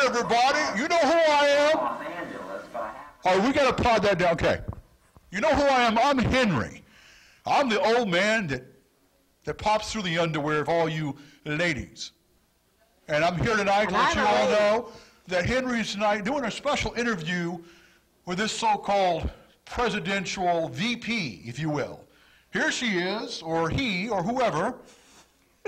everybody. You know who I am? All right, we got to pod that down. Okay. You know who I am? I'm Henry. I'm the old man that pops through the underwear of all you ladies. And I'm here tonight to let you all know that Henry's tonight doing a special interview with this so-called presidential VP, if you will. Here she is, or he, or whoever,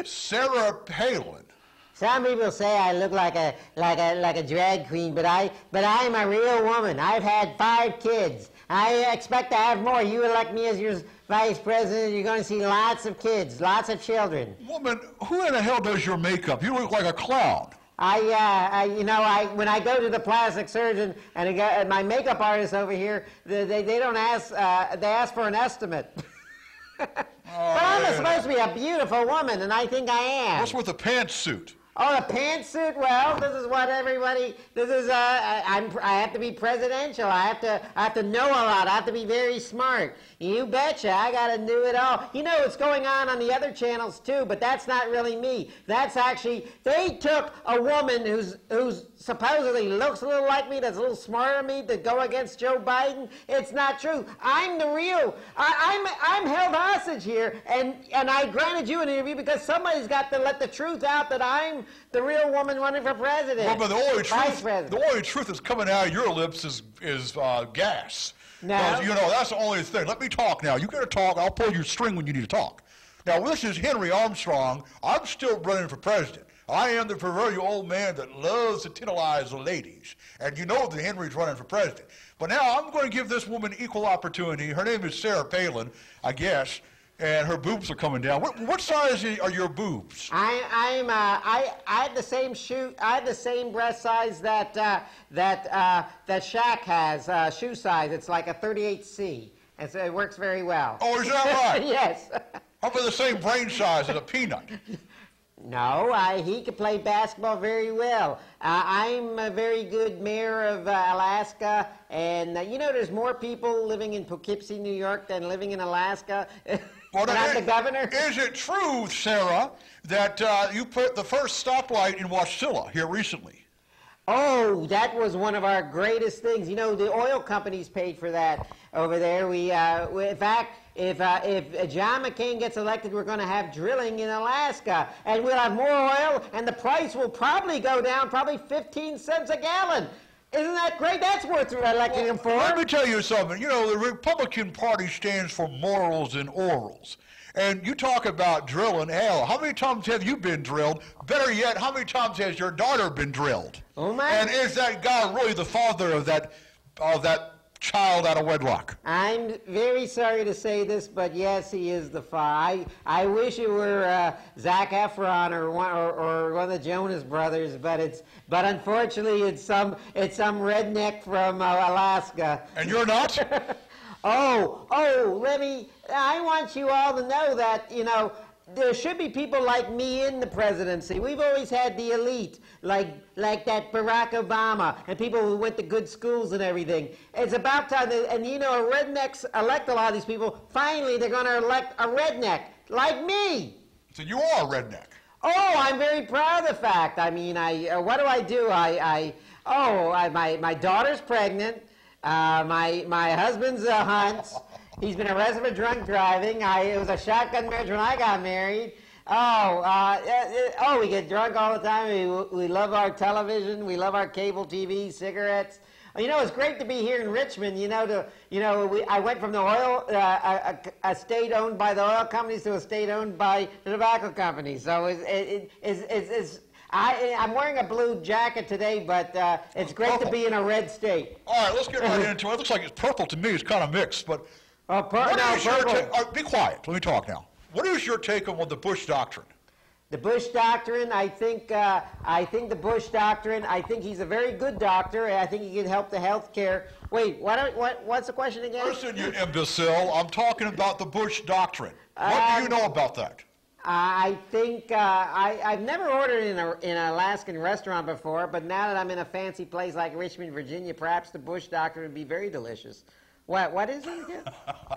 Sarah Palin. Some people say I look like a drag queen, but I'm a real woman. I've had 5 kids. I expect to have more. You elect me as your vice president, you're going to see lots of kids, lots of children. Woman, who in the hell does your makeup? You look like a clown. When I go to the plastic surgeon and my makeup artist over here, they don't ask, they ask for an estimate. But I'm supposed to be a beautiful woman, and I think I am. What's with the pantsuit? Oh, the pantsuit? Well, this is what everybody. This is. I have to be presidential. I have to know a lot. I have to be very smart. You betcha. I got to do it all. You know what's going on the other channels too, but that's not really me. That's actually they took a woman who's supposedly looks a little like me, that's a little smarter than me, to go against Joe Biden. It's not true. I'm the real. I'm held hostage here, and I granted you an interview because somebody's got to let the truth out that I'm the real woman running for president. Well, but the only truth that's coming out of your lips is gas. No. You know, that's the only thing. Let me talk now. You got to talk. I'll pull your string when you need to talk. Now, this is Henry Armstrong. I'm still running for president. I am the proverbial old man that loves to tantalize the ladies. And you know that Henry's running for president. But now I'm going to give this woman equal opportunity. Her name is Sarah Palin, I guess. And her boobs are coming down. What size are your boobs? I have the same I have the same breast size that Shaq has, shoe size. It's like a 38C, and so it works very well. Oh, is that right? Yes. How about the same brain size as a peanut? No, he can play basketball very well. I'm a very good mayor of Alaska, and you know there's more people living in Poughkeepsie, New York than living in Alaska. Well, I'm the governor. Is it true, Sarah, that you put the first stoplight in Wasilla here recently? Oh, that was one of our greatest things. You know, the oil companies paid for that over there. In fact, if John McCain gets elected, we're going to have drilling in Alaska, and we'll have more oil, and the price will probably go down, probably 15 cents a gallon. Isn't that great? That's worth electing him for. Let me tell you something. You know, the Republican Party stands for morals and orals. And you talk about drilling. Hell, how many times have you been drilled? Better yet, how many times has your daughter been drilled? Oh, my. And is that guy really the father of that child out of wedlock? I'm very sorry to say this, but yes, he is the father. I wish it were Zac Efron or one of the Jonas Brothers, but unfortunately it's some redneck from Alaska. And you're not? I want you all to know that, you know, there should be people like me in the presidency. We've always had the elite, like that Barack Obama, and people who went to good schools and everything. It's about time, and you know, rednecks elect a lot of these people. Finally, they're going to elect a redneck, like me. So you are a redneck. Oh, I'm very proud of the fact. I mean, what do I do? My daughter's pregnant. My husband's hunts. He's been arrested for drunk driving. It was a shotgun marriage when I got married. We get drunk all the time. We love our television. We love our cable TV, cigarettes. You know, it's great to be here in Richmond. I went from the oil, a state owned by the oil companies to a state owned by the tobacco companies. So I'm wearing a blue jacket today, but it's great to be in a red state. All right, let's get right into it. It looks like it's purple to me. It's kind of mixed, but be quiet. Let me talk now. What is your take on the Bush Doctrine? The Bush Doctrine, I think the Bush Doctrine, I think he's a very good doctor, and I think he can help the health care. Wait, what's the question again? Listen, you imbecile. I'm talking about the Bush Doctrine. What do you know about that? I think I've never ordered in an Alaskan restaurant before, but now that I'm in a fancy place like Richmond, Virginia, perhaps the Bush Doctrine would be very delicious. What is it again?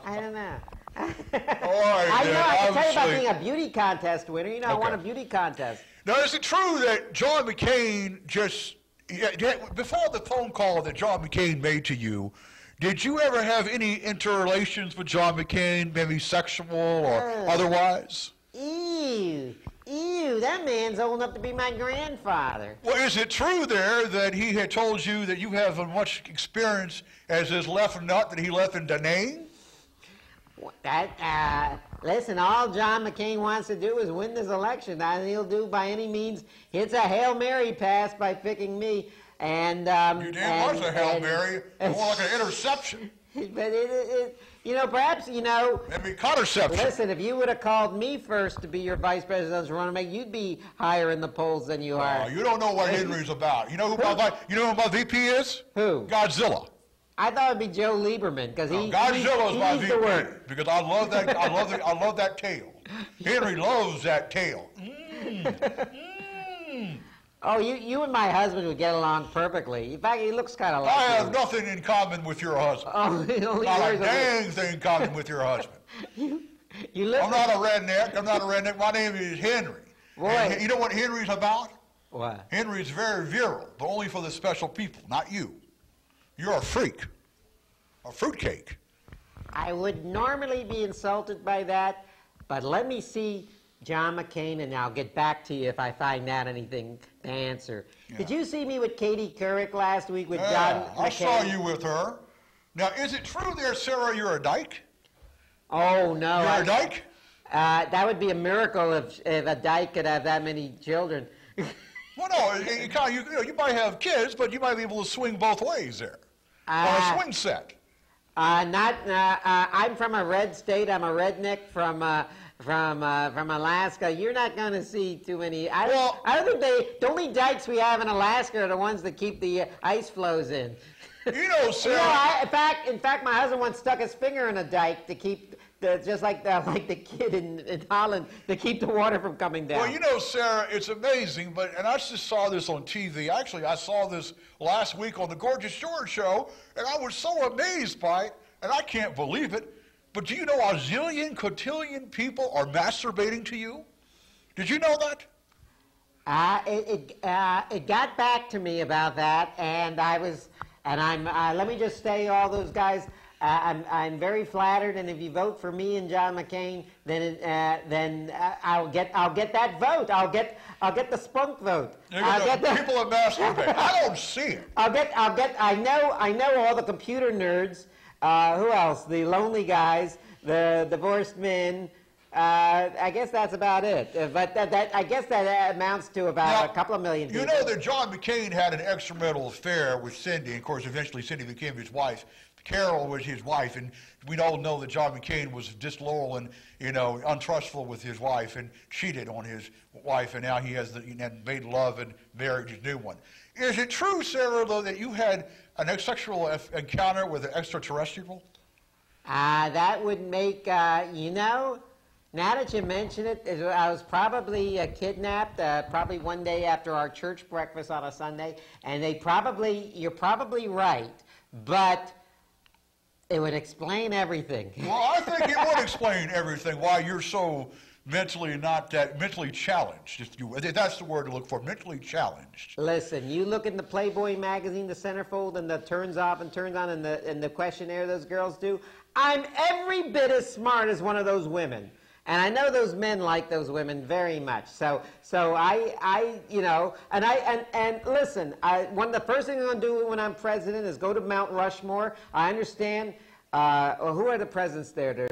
I don't know. All right, I can tell you about being a beauty contest winner. You know, I won a beauty contest. Now, is it true that John McCain just Before the phone call that John McCain made to you, did you ever have any interrelations with John McCain, maybe sexual or otherwise? Ew. Ew, that man's old enough to be my grandfather. Well, is it true there that he had told you that you have as much experience as his left nut that he left in Da Nang? Listen, all John McCain wants to do is win this election, and he'll do by any means. It's a Hail Mary pass by picking me. And you damn much a Hail Mary, more like an interception. But perhaps, Maybe contraception. Listen, if you would have called me first to be your vice presidential running mate, you'd be higher in the polls than you are. You don't know what Henry's about. You know who my VP is? Who? Godzilla. I thought it'd be Joe Lieberman because Godzilla's my VP because I love that. I love that tail. Henry loves that tail. Oh, you and my husband would get along perfectly. In fact, he looks kind of like I have nothing in common with your husband. Oh, not a dang thing in common with your husband. I'm not a redneck. I'm not a redneck. My name is Henry. Boy. And you know what Henry's about? What? Henry's very virile, but only for the special people, not you. You're a freak. A fruitcake. I would normally be insulted by that, but let me see John McCain, and I'll get back to you if I find out anything to answer. Yeah. Did you see me with Katie Couric last week with John McCain? I saw you with her. Now, is it true there, Sarah, you're a dyke? Oh, no. You're a dyke? That would be a miracle if a dyke could have that many children. Well, no, you might have kids, but you might be able to swing both ways there. On a swing set. I'm from a red state. I'm a redneck from Alaska. You're not going to see too many. I don't think the only dikes we have in Alaska are the ones that keep the ice flows in. Sarah. In fact, my husband once stuck his finger in a dike to keep just like the kid in Holland to keep the water from coming down. Well, Sarah, it's amazing, and I just saw this on TV. Actually, I saw this last week on the Gorgeous George show, and I was so amazed by it, and I can't believe it. But do you know a zillion, cotillion people are masturbating to you? Did you know that? It got back to me about that, and let me just say, all those guys, I'm very flattered, and if you vote for me and John McCain, then I'll get that vote. I'll get the spunk vote. People that masturbate. I don't see it. I know all the computer nerds. Who else? The lonely guys, the divorced men. I guess that's about it. But I guess that amounts to about a couple of million people. You know that John McCain had an extramarital affair with Cindy. And of course, eventually Cindy became his wife. Carol was his wife, and we all know that John McCain was disloyal and untrustful with his wife and cheated on his wife, and now he has made love and married his new one. Is it true, Sarah, though, that you had an sexual encounter with an extraterrestrial? That would make now that you mention it, I was probably kidnapped probably one day after our church breakfast on a Sunday, and you're probably right, but it would explain everything. Well, I think it would explain everything, why you're so mentally challenged. If that's the word to look for, mentally challenged. Listen, you look in the Playboy magazine, the centerfold, and the turns off and turns on, and the questionnaire those girls do. I'm every bit as smart as one of those women. And I know those men like those women very much. So listen, one of the first things I'm going to do when I'm president is go to Mount Rushmore. I understand. Who are the presidents there?